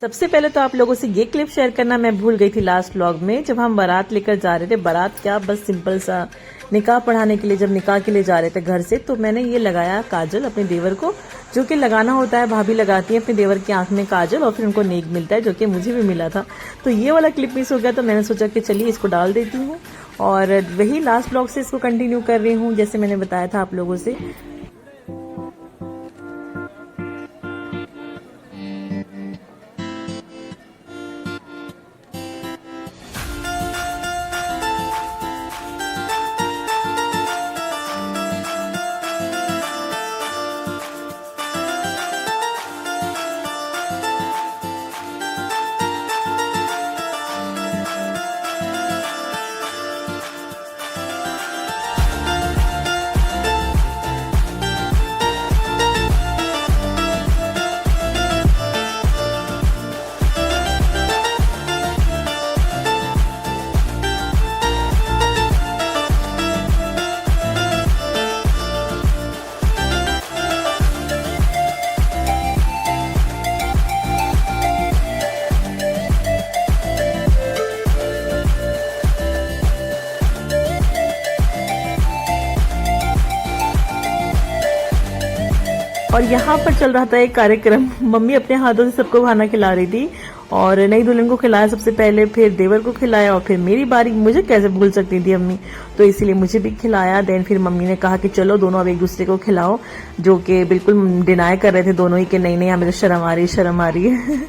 सबसे पहले तो आप लोगों से ये क्लिप शेयर करना मैं भूल गई थी लास्ट व्लॉग में, जब हम बारात लेकर जा रहे थे। बारात क्या, बस सिंपल सा निकाह पढ़ाने के लिए, जब निकाह के लिए जा रहे थे घर से, तो मैंने ये लगाया काजल अपने देवर को, जो कि लगाना होता है, भाभी लगाती है अपने देवर की आंख में काजल और फिर उनको नेक मिलता है, जो कि मुझे भी मिला था। तो ये वाला क्लिप मिस हो गया, तो मैंने सोचा कि चलिए इसको डाल देती हूँ और वही लास्ट व्लॉग से इसको कंटिन्यू कर रही हूँ, जैसे मैंने बताया था आप लोगों से। और यहाँ पर चल रहा था एक कार्यक्रम, मम्मी अपने हाथों से सबको खाना खिला रही थी और नई दुल्हन को खिलाया सबसे पहले, फिर देवर को खिलाया और फिर मेरी बारी। मुझे कैसे भूल सकती थी अम्मी, तो इसीलिए मुझे भी खिलाया। देन फिर मम्मी ने कहा कि चलो दोनों अब एक दूसरे को खिलाओ, जो कि बिल्कुल डिनाई कर रहे थे दोनों ही कि नहीं नहीं हमें तो शर्म आ रही है, शर्म आ रही है।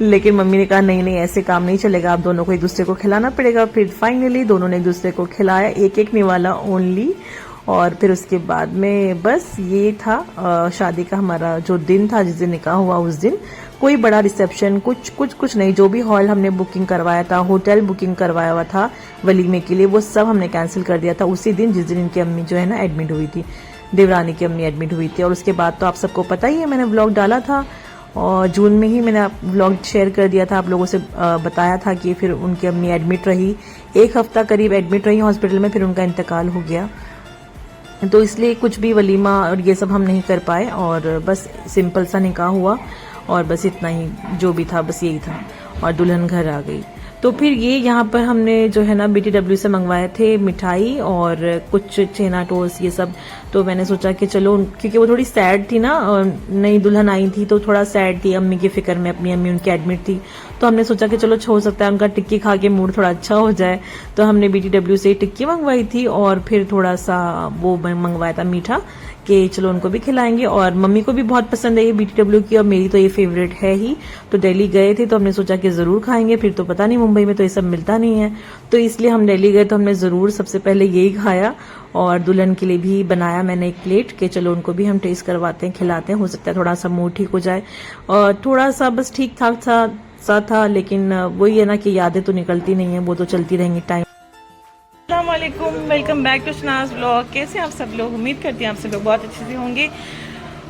लेकिन मम्मी ने कहा नहीं नहीं ऐसे काम नहीं चलेगा, आप दोनों को एक दूसरे को खिलाना पड़ेगा। फिर फाइनली दोनों ने एक दूसरे को खिलाया, एक एक निवाला ओनली। और फिर उसके बाद में बस ये था शादी का हमारा जो दिन था, जिस दिन निकाह हुआ उस दिन। कोई बड़ा रिसेप्शन कुछ नहीं, जो भी हॉल हमने बुकिंग करवाया था, होटल बुकिंग करवाया हुआ था वलीमे के लिए, वो सब हमने कैंसिल कर दिया था उसी दिन, जिस दिन इनकी अम्मी जो है ना एडमिट हुई थी, देवरानी की अम्मी एडमिट हुई थी। और उसके बाद तो आप सबको पता ही है, मैंने व्लॉग डाला था और जून में ही मैंने व्लॉग शेयर कर दिया था, आप लोगों से बताया था कि फिर उनकी अम्मी एडमिट रही, 1 हफ्ता करीब एडमिट रही हॉस्पिटल में, फिर उनका इंतकाल हो गया। तो इसलिए कुछ भी वलीमा और ये सब हम नहीं कर पाए और बस सिंपल सा निकाह हुआ और बस इतना ही जो भी था, बस यही था। और दुल्हन घर आ गई। तो फिर ये यहाँ पर हमने जो है ना BTW से मंगवाए थे मिठाई और कुछ छेना टोस्ट ये सब। तो मैंने सोचा कि चलो, क्योंकि वो थोड़ी सैड थी ना, नई दुल्हन आई थी तो थोड़ा सैड थी, अम्मी की फिक्र में, अपनी अम्मी उनकी एडमिट थी। तो हमने सोचा कि चलो हो सकता है उनका टिक्की खा के मूड थोड़ा अच्छा हो जाए, तो हमने BTW से टिक्की मंगवाई थी और फिर थोड़ा सा वो मंगवाया था मीठा, कि चलो उनको भी खिलाएंगे। और मम्मी को भी बहुत पसंद है ये BTW की और मेरी तो ये फेवरेट है ही। तो दिल्ली गए थे तो हमने सोचा कि जरूर खाएंगे, फिर तो पता नहीं मुंबई में तो ये सब मिलता नहीं है, तो इसलिए हम दिल्ली गए तो हमने जरूर सबसे पहले यही खाया। और दुल्हन के लिए भी बनाया मैंने 1 प्लेट, कि चलो उनको भी हम टेस्ट करवाते हैं, खिलाते हैं, हो सकता है थोड़ा सा मूड ठीक हो जाए। और थोड़ा सा बस ठीक ठाक सा था, लेकिन वही है ना कि यादें तो निकलती नहीं है, वो तो चलती रहेंगी टाइम। अस्सलामुअलैकुम, welcome back to Shanaz vlog. कैसे आप सब लोग? उम्मीद करती हैं आप सब लोग बहुत अच्छे से होंगे।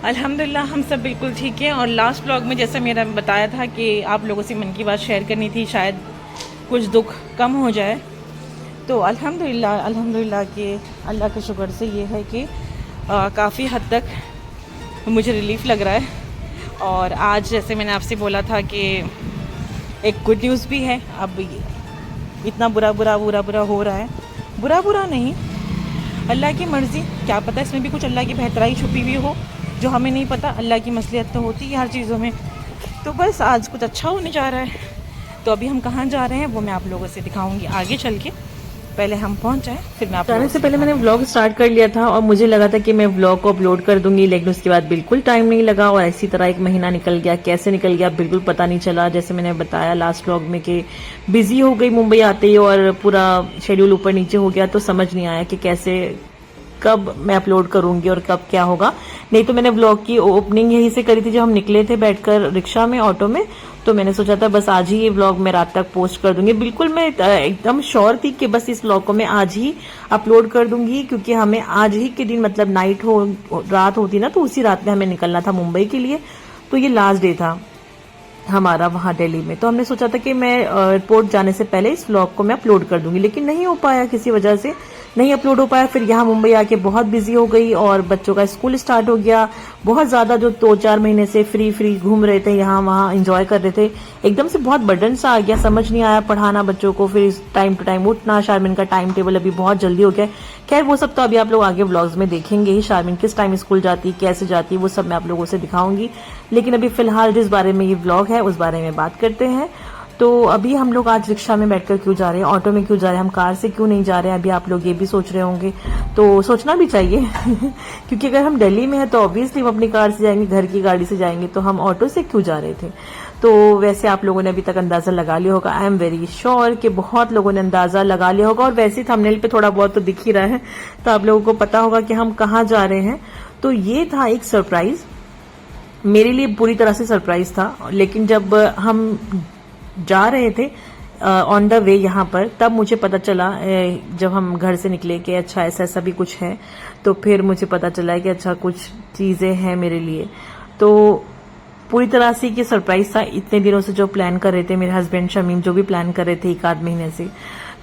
अल्हम्दुलिल्लाह हम सब बिल्कुल ठीक हैं। और लास्ट व्लॉग में जैसा मेरा बताया था कि आप लोगों से मन की बात शेयर करनी थी, शायद कुछ दुख कम हो जाए। तो अल्हम्दुलिल्लाह कि अल्लाह के शुक्र से ये है कि काफ़ी हद तक मुझे रिलीफ लग रहा है। और आज जैसे मैंने आपसे बोला था कि एक गुड न्यूज़ भी है। अब इतना बुरा हो रहा है, बुरा नहीं, अल्लाह की मर्ज़ी, क्या पता इसमें भी कुछ अल्लाह की बेहतराई छुपी हुई हो जो हमें नहीं पता। अल्लाह की मसलियत तो होती है हर चीज़ों में। तो बस आज कुछ अच्छा होने जा रहा है। तो अभी हम कहाँ जा रहे हैं वो मैं आप लोगों से दिखाऊंगी आगे चल के। पहले हम पहुंच जाएं, फिर मैं आप जाने से पहले मैंने व्लॉग स्टार्ट कर लिया था और मुझे लगा था कि मैं व्लॉग को अपलोड कर दूंगी, लेकिन उसके बाद बिल्कुल टाइम नहीं लगा और इसी तरह 1 महीना निकल गया। कैसे निकल गया बिल्कुल पता नहीं चला। जैसे मैंने बताया लास्ट व्लॉग में कि बिजी हो गई मुंबई आते ही और पूरा शेड्यूल ऊपर नीचे हो गया, तो समझ नहीं आया कि कैसे कब मैं अपलोड करूंगी और कब क्या होगा। नहीं तो मैंने व्लॉग की ओपनिंग यहीं से करी थी, जब हम निकले थे बैठकर रिक्शा में, ऑटो में। तो मैंने सोचा था बस आज ही ये व्लॉग मैं रात तक पोस्ट कर दूंगी। बिल्कुल मैं एकदम श्योर थी कि बस इस व्लॉग को मैं आज ही अपलोड कर दूंगी, क्योंकि हमें आज ही के दिन, मतलब नाइट हो, रात होती ना, तो उसी रात में हमें निकलना था मुंबई के लिए। तो ये लास्ट डे था हमारा वहां दिल्ली में। तो हमने सोचा था कि मैं एयरपोर्ट जाने से पहले इस व्लॉग को मैं अपलोड कर दूंगी, लेकिन नहीं हो पाया किसी वजह से, नहीं अपलोड हो पाया। फिर यहाँ मुंबई आके बहुत बिजी हो गई और बच्चों का स्कूल स्टार्ट हो गया। बहुत ज्यादा जो 2-4 महीने से फ्री घूम रहे थे, यहाँ वहाँ एंजॉय कर रहे थे, एकदम से बहुत बर्डन सा आ गया, समझ नहीं आया पढ़ाना बच्चों को, फिर टाइम टू टाइम उठना। शारमिन का टाइम टेबल अभी बहुत जल्दी हो गया। खैर वो सब तो अभी आप लोग आगे व्लॉग्स में देखेंगे ही, शारमिन किस टाइम स्कूल जाती, कैसे जाती, वो सब मैं आप लोगों से दिखाऊंगी। लेकिन अभी फिलहाल जिस बारे में ये व्लॉग है उस बारे में बात करते हैं। तो अभी हम लोग आज रिक्शा में बैठकर क्यों जा रहे हैं, ऑटो में क्यों जा रहे हैं, हम कार से क्यों नहीं जा रहे हैं, अभी आप लोग ये भी सोच रहे होंगे। तो सोचना भी चाहिए क्योंकि अगर हम दिल्ली में हैं तो ऑब्वियसली हम अपनी कार से जाएंगे, घर की गाड़ी से जाएंगे, तो हम ऑटो से क्यों जा रहे थे। तो वैसे आप लोगों ने अभी तक अंदाजा लगा लिया होगा, आई एम वेरी श्योर कि बहुत लोगों ने अंदाजा लगा लिया होगा, और वैसे थंबनेल पे थोड़ा बहुत तो दिख ही रहा है, तो आप लोगों को पता होगा कि हम कहाँ जा रहे हैं। तो ये था एक सरप्राइज, मेरे लिए पूरी तरह से सरप्राइज था। लेकिन जब हम जा रहे थे ऑन द वे यहाँ पर, तब मुझे पता चला, जब हम घर से निकले, कि अच्छा ऐसा ऐसा भी कुछ है। तो फिर मुझे पता चला कि अच्छा कुछ चीजें हैं मेरे लिए। तो पूरी तरह से ये सरप्राइज था। इतने दिनों से जो प्लान कर रहे थे मेरे हस्बैंड शमीम, जो भी प्लान कर रहे थे 1-8 महीने से,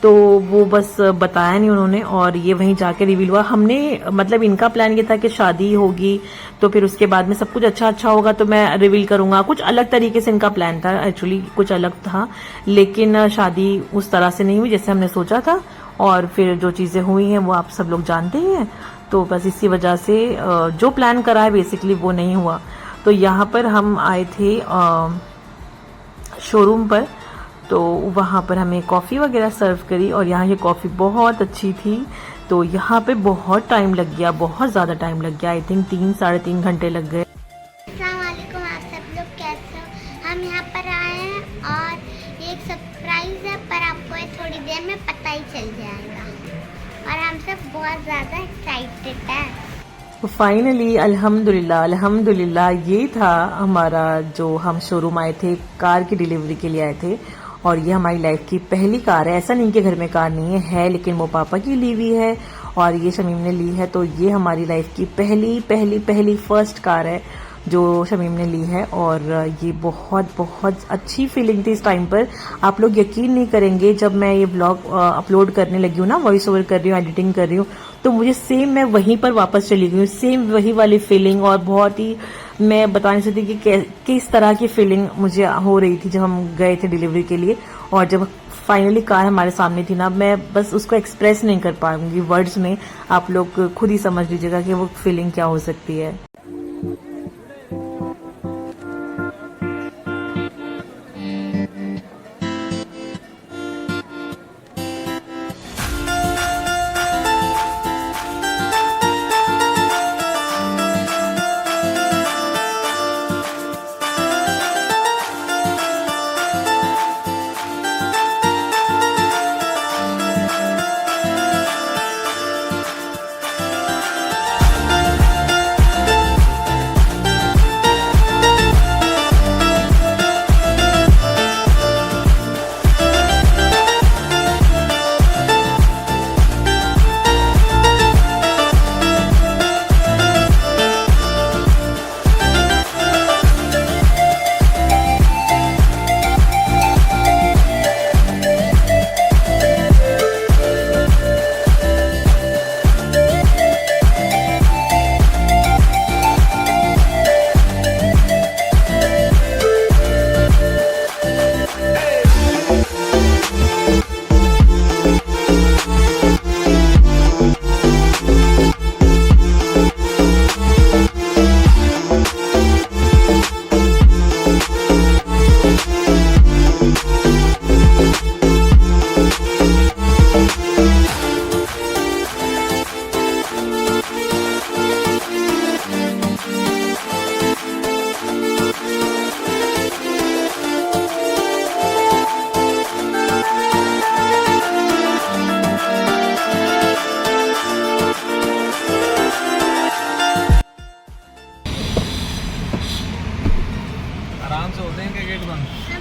तो वो बस बताया नहीं उन्होंने, और ये वहीं जाके रिवील हुआ। हमने मतलब इनका प्लान ये था कि शादी होगी तो फिर उसके बाद में सब कुछ अच्छा होगा तो मैं रिवील करूंगा, कुछ अलग तरीके से इनका प्लान था, एक्चुअली कुछ अलग था। लेकिन शादी उस तरह से नहीं हुई जैसे हमने सोचा था, और फिर जो चीजें हुई हैं वो आप सब लोग जानते ही हैं। तो बस इसी वजह से जो प्लान करा है बेसिकली वो नहीं हुआ। तो यहाँ पर हम आए थे शोरूम पर, तो वहाँ पर हमें कॉफ़ी वगैरह सर्व करी, और यहाँ ये कॉफ़ी बहुत अच्छी थी। तो यहाँ पे बहुत टाइम लग गया, बहुत ज़्यादा टाइम लग गया, आई थिंक 3-3.5 घंटे लग गए। अस्सलाम वालेकुम, आप सब लोग कैसे हो। हम यहाँ पर आए हैं और ये एक सरप्राइज है, पर आपको ये थोड़ी देर में पता ही चल जाएगा, और हम सब बहुत ज़्यादा एक्साइटेड है। फाइनली अल्हम्दुलिल्लाह ये था हमारा, जो हम शोरूम आए थे कार की डिलीवरी के लिए आए थे, और ये हमारी लाइफ की पहली कार है। ऐसा नहीं कि घर में कार नहीं है, लेकिन वो पापा की ली हुई है और ये शमीम ने ली है। तो ये हमारी लाइफ की पहली फर्स्ट कार है जो शमीम ने ली है, और ये बहुत अच्छी फीलिंग थी इस टाइम पर। आप लोग यकीन नहीं करेंगे, जब मैं ये ब्लॉग अपलोड करने लगी हूँ ना, वॉइस ओवर कर रही हूँ, एडिटिंग कर रही हूँ, तो मुझे सेम मैं वहीं पर वापस चली गई हूँ, सेम वही वाली फीलिंग, और बहुत ही मैं बता नहीं सकती कि किस तरह की फीलिंग मुझे हो रही थी जब हम गए थे डिलीवरी के लिए। और जब फाइनली कार हमारे सामने थी ना, मैं बस उसको एक्सप्रेस नहीं कर पाऊंगी वर्ड्स में, आप लोग खुद ही समझ लीजिएगा कि वो फीलिंग क्या हो सकती है।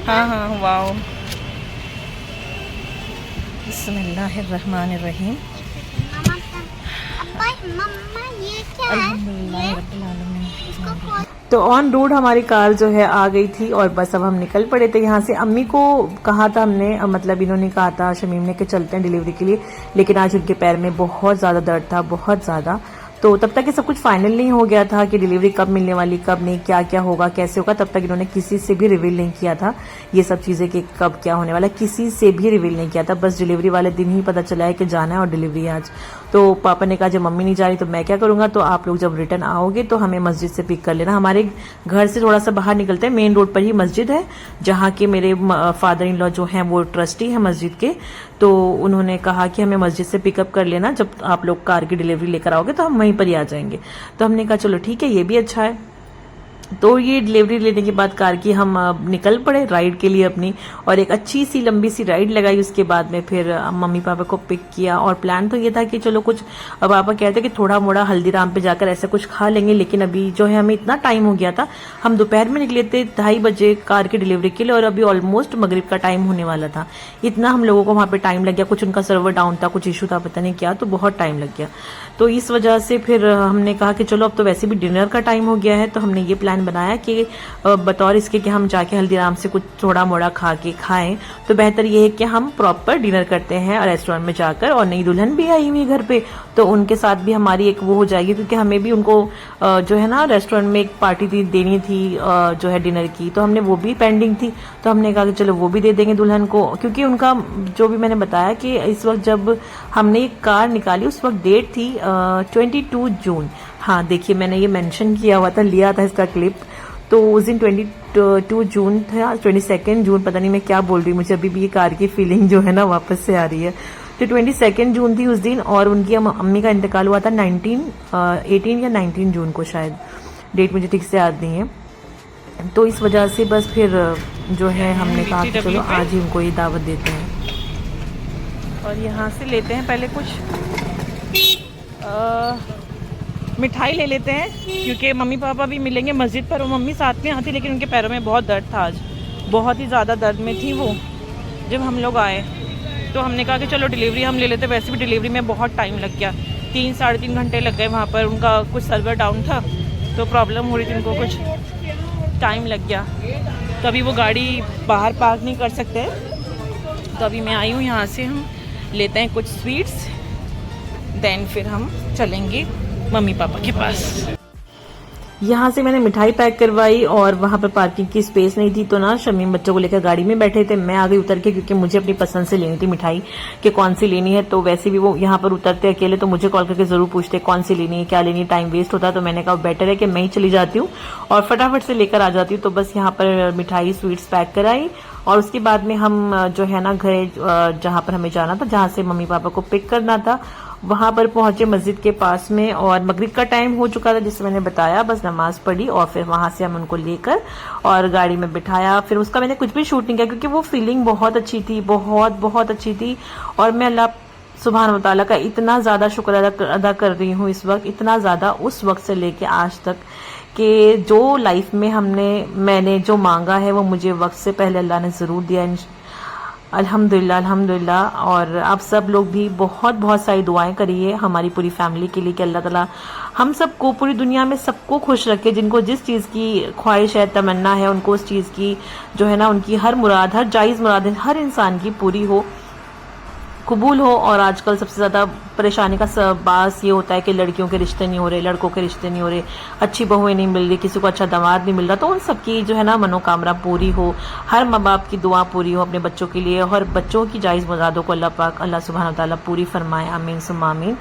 हाँ वाओ, बिस्मिल्लाहिर्रहमानिर्रहीम। मम्मा ये क्या है? तो ऑन रोड हमारी कार जो है आ गई थी और बस अब हम निकल पड़े थे यहाँ से। अम्मी को कहा था हमने, मतलब इन्होंने कहा था शमीम ने कि चलते हैं डिलीवरी के लिए, लेकिन आज उनके पैर में बहुत ज़्यादा दर्द था, बहुत ज़्यादा। तो तब तक ये सब कुछ फाइनल नहीं हो गया था कि डिलीवरी कब मिलने वाली, कब नहीं, क्या क्या होगा, कैसे होगा, तब तक इन्होंने किसी से भी रिवील नहीं किया था ये सब चीज़ें कि कब क्या होने वाला, किसी से भी रिवील नहीं किया था। बस डिलीवरी वाले दिन ही पता चला है कि जाना है और डिलीवरी आज। तो पापा ने कहा जब मम्मी नहीं जा रही तो मैं क्या करूंगा, तो आप लोग जब रिटर्न आओगे तो हमें मस्जिद से पिक कर लेना। हमारे घर से थोड़ा सा बाहर निकलते हैं, मेन रोड पर ही मस्जिद है, जहाँ के मेरे फादर इन लॉ जो हैं वो ट्रस्टी है मस्जिद के। तो उन्होंने कहा कि हमें मस्जिद से पिकअप कर लेना, जब आप लोग कार की डिलीवरी लेकर आओगे तो हम वहीं पर ही आ जाएंगे। तो हमने कहा चलो ठीक है, ये भी अच्छा है। तो ये डिलीवरी लेने के बाद कार की हम निकल पड़े राइड के लिए अपनी, और एक अच्छी सी लंबी सी राइड लगाई। उसके बाद में फिर मम्मी पापा को पिक किया, और प्लान तो ये था कि चलो कुछ, अब पापा कहते कि थोड़ा मोड़ा हल्दीराम पे जाकर ऐसा कुछ खा लेंगे, लेकिन अभी जो है हमें इतना टाइम हो गया था, हम दोपहर में निकले थे 2:30 बजे कार की डिलीवरी के लिए, और अभी ऑलमोस्ट मगरिब का टाइम होने वाला था। इतना हम लोगों को वहां पे टाइम लग गया, कुछ उनका सर्वर डाउन था, कुछ इशू था, पता नहीं क्या, तो बहुत टाइम लग गया। तो इस वजह से फिर हमने कहा कि चलो अब तो वैसे भी डिनर का टाइम हो गया है, तो हमने ये प्लान बनाया कि बतौर इसके कि हम जाके हल्दीराम से कुछ थोड़ा मोड़ा खा के खाएं, तो बेहतर ये है कि हम प्रॉपर डिनर करते हैं रेस्टोरेंट में जाकर। और नई दुल्हन भी आई हुई घर पे, तो उनके साथ भी हमारी एक वो हो जाएगी, क्योंकि हमें भी उनको जो है ना रेस्टोरेंट में एक पार्टी देनी थी जो है डिनर की, तो हमने वो भी पेंडिंग थी। तो हमने कहा कि चलो वो भी दे देंगे दुल्हन को, क्योंकि उनका जो भी मैंने बताया कि इस वक्त जब हमने ये कार निकाली उस वक्त डेट थी 22 जून। हाँ देखिए, मैंने ये मेंशन किया हुआ था, लिया था इसका क्लिप। तो उस दिन 22 जून था, 22 जून, पता नहीं मैं क्या बोल रही हूँ, मुझे अभी भी ये कार की फीलिंग जो है ना वापस से आ रही है। तो 22 जून थी उस दिन, और उनकी अम्मी का इंतकाल हुआ था 18 या 19 जून को, शायद डेट मुझे ठीक से याद नहीं है। तो इस वजह से बस फिर जो है हमने कहा कि चलो आज ही उनको ये दावत देते हैं, और यहाँ से लेते हैं पहले कुछ मिठाई ले लेते हैं, क्योंकि मम्मी पापा भी मिलेंगे मस्जिद पर। वो मम्मी साथ में आती, लेकिन उनके पैरों में बहुत दर्द था आज, बहुत ही ज़्यादा दर्द में थी वो जब हम लोग आए। तो हमने कहा कि चलो डिलीवरी हम ले लेते। वैसे भी डिलीवरी में बहुत टाइम लग गया, 3-3.5 घंटे लग गए वहाँ पर। उनका कुछ सर्वर डाउन था, तो प्रॉब्लम हो रही थी उनको, कुछ टाइम लग गया। तो अभी वो गाड़ी बाहर पार्क नहीं कर सकते, तो अभी मैं आई हूँ यहाँ से, हम लेते हैं कुछ स्वीट्स, देन फिर हम चलेंगे मम्मी पापा के पास। यहाँ से मैंने मिठाई पैक करवाई, और वहाँ पर पार्किंग की स्पेस नहीं थी, तो ना शमीम बच्चों को लेकर गाड़ी में बैठे थे, मैं आ गई उतर के, क्योंकि मुझे अपनी पसंद से लेनी थी मिठाई कि कौन सी लेनी है। तो वैसे भी वो यहाँ पर उतरते अकेले, तो मुझे कॉल करके जरूर पूछते कौन सी लेनी है, क्या लेनी है, टाइम वेस्ट होता। तो मैंने कहा बेटर है कि मैं ही चली जाती हूँ और फटाफट से लेकर आ जाती हूँ। तो बस यहाँ पर मिठाई स्वीट्स पैक कराई, और उसके बाद में हम जो है ना घर जहाँ पर हमें जाना था, जहाँ से मम्मी पापा को पिक करना था, वहां पर पहुंचे मस्जिद के पास में। और मगरिब का टाइम हो चुका था, जिससे मैंने बताया, बस नमाज पढ़ी और फिर वहां से हम उनको लेकर और गाड़ी में बिठाया। फिर उसका मैंने कुछ भी शूट नहीं किया, क्योंकि वो फीलिंग बहुत अच्छी थी, बहुत बहुत अच्छी थी। और मैं अल्लाह सुभान व तआला का इतना ज्यादा शुक्र अदा कर रही हूँ इस वक्त, इतना ज्यादा उस वक्त से लेके आज तक, कि जो लाइफ में मैंने जो मांगा है वो मुझे वक्त से पहले अल्लाह ने जरूर दिया। अल्हम्दुलिल्लाह, अल्हम्दुलिल्लाह। और आप सब लोग भी बहुत बहुत सारी दुआएं करिए हमारी पूरी फैमिली के लिए, कि अल्लाह ताला हम सबको, पूरी दुनिया में सबको खुश रखे। जिनको जिस चीज़ की ख्वाहिश है, तमन्ना है, उनको उस चीज़ की जो है ना, उनकी हर मुराद, हर जायज़ मुराद हर इंसान की पूरी हो, कबूल हो। और आजकल सबसे ज़्यादा परेशानी का बास ये होता है कि लड़कियों के रिश्ते नहीं हो रहे, लड़कों के रिश्ते नहीं हो रहे, अच्छी बहुएं नहीं मिल रही, किसी को अच्छा दामाद नहीं मिल रहा। तो उन सबकी जो है ना मनोकामना पूरी हो, हर माँ बाप की दुआ पूरी हो अपने बच्चों के लिए, और बच्चों की जायज़ मुरादों को अल्लाह पाक, अल्लाह सुब्हानहू व तआला पूरी फरमाए, आमीन सुम्मा आमीन।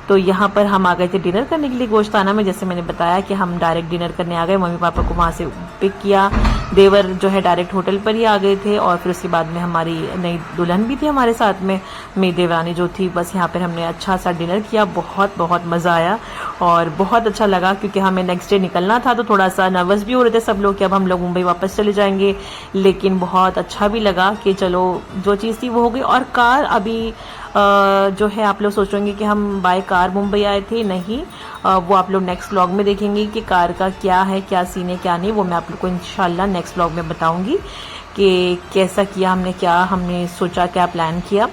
तो यहाँ पर हम आ गए थे डिनर करने के लिए गोश्ताना में। जैसे मैंने बताया कि हम डायरेक्ट डिनर करने आ गए, मम्मी पापा को वहाँ से पिक किया, देवर जो है डायरेक्ट होटल पर ही आ गए थे। और फिर उसके बाद में हमारी नई दुल्हन भी थी हमारे साथ में, मेरी देवरानी जो थी। बस यहाँ पर हमने अच्छा सा डिनर किया, बहुत बहुत मज़ा आया और बहुत अच्छा लगा, क्योंकि हमें नेक्स्ट डे निकलना था। तो थोड़ा सा नर्वस भी हो रहे थे सब लोग कि अब हम लोग मुंबई वापस चले जाएंगे, लेकिन बहुत अच्छा भी लगा कि चलो जो चीज़ थी वो हो गई। और कार अभी जो है, आप लोग सोचेंगे कि हम बाय कार मुंबई आए थे, नहीं, वो आप लोग नेक्स्ट व्लॉग में देखेंगे कि कार का क्या है, क्या सीन है, क्या नहीं। वो मैं आप लोग को इंशाल्लाह नेक्स्ट व्लॉग में बताऊंगी कि कैसा किया हमने, क्या हमने सोचा, क्या प्लान किया।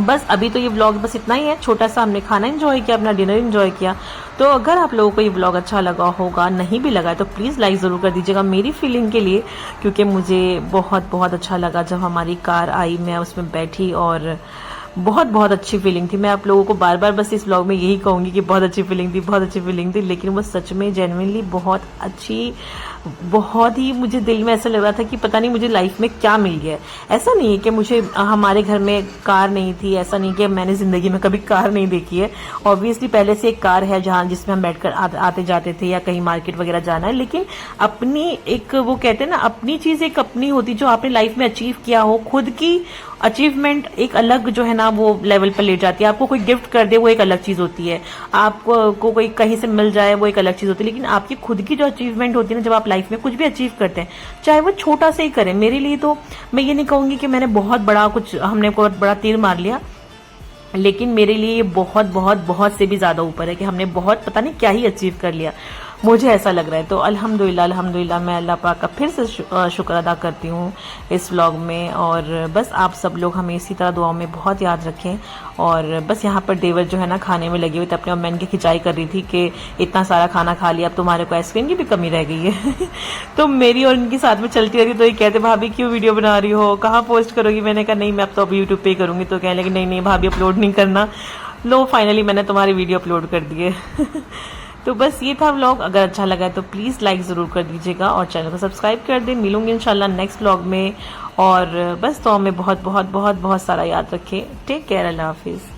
बस अभी तो ये व्लॉग बस इतना ही है, छोटा सा हमने खाना एंजॉय किया, अपना डिनर एंजॉय किया। तो अगर आप लोगों को ये व्लॉग अच्छा लगा होगा, नहीं भी लगा है तो प्लीज़ लाइक ज़रूर कर दीजिएगा मेरी फीलिंग के लिए, क्योंकि मुझे बहुत बहुत अच्छा लगा जब हमारी कार आई, मैं उसमें बैठी और बहुत बहुत अच्छी फीलिंग थी। मैं आप लोगों को बार बार बस इस व्लॉग में यही कहूँगी कि बहुत अच्छी फीलिंग थी, बहुत अच्छी फीलिंग थी, लेकिन वो सच में जेन्युइनली बहुत अच्छी, बहुत ही मुझे दिल में ऐसा लग रहा था कि पता नहीं मुझे लाइफ में क्या मिल गया है। ऐसा नहीं है कि मुझे हमारे घर में कार नहीं थी, ऐसा नहीं कि मैंने जिंदगी में कभी कार नहीं देखी है। ऑब्वियसली पहले से एक कार है जहाँ जिसमें हम बैठकर आते जाते थे या कहीं मार्केट वगैरह जाना है, लेकिन अपनी एक वो कहते हैं ना, अपनी चीज एक अपनी होती जो आपने लाइफ में अचीव किया हो, खुद की अचीवमेंट एक अलग जो है ना वो लेवल पर ले जाती है। आपको कोई गिफ्ट कर दे वो एक अलग चीज होती है, आपको कोई कहीं से मिल जाए वो एक अलग चीज होती है, लेकिन आपकी खुद की जो अचीवमेंट होती है ना, जब आप लाइफ में कुछ भी अचीव करते हैं, चाहे वो छोटा से ही करें। मेरे लिए तो मैं ये नहीं कहूंगी कि मैंने बहुत बड़ा कुछ, हमने बहुत बड़ा तीर मार लिया, लेकिन मेरे लिए ये बहुत बहुत बहुत से भी ज्यादा ऊपर है कि हमने बहुत पता नहीं क्या ही अचीव कर लिया, मुझे ऐसा लग रहा है। तो अल्हम्दुलिल्लाह अल्हम्दुलिल्लाह मैं अल्लाह पाक का फिर से शुक्र अदा करती हूँ इस व्लॉग में। और बस आप सब लोग हमें इसी तरह दुआओं में बहुत याद रखें। और बस यहाँ पर देवर जो है ना खाने में लगे हुए थे, अपने अम्मा की खिंचाई कर रही थी कि इतना सारा खाना खा लिया, अब तुम्हारे को आइसक्रीम की भी कमी रह गई है। तो मेरी और इनकी साथ में चलती रहती, तो ये कहते भाभी क्यों वीडियो बना रही हो, कहाँ पोस्ट करोगी। मैंने कहा नहीं मैं अब तो अभी यूट्यूब पे ही करूंगी। तो कहने लगे नहीं नहीं भाभी अपलोड नहीं करना। लो फाइनली मैंने तुम्हारी वीडियो अपलोड कर दी है। तो बस ये था व्लॉग, अगर अच्छा लगा है तो प्लीज़ लाइक ज़रूर कर दीजिएगा और चैनल को सब्सक्राइब कर दें। मिलूंगी इंशाल्लाह नेक्स्ट व्लॉग में। और बस तो हमें बहुत बहुत बहुत बहुत सारा याद रखें। टेक केयर, अल्लाह हाफिज़।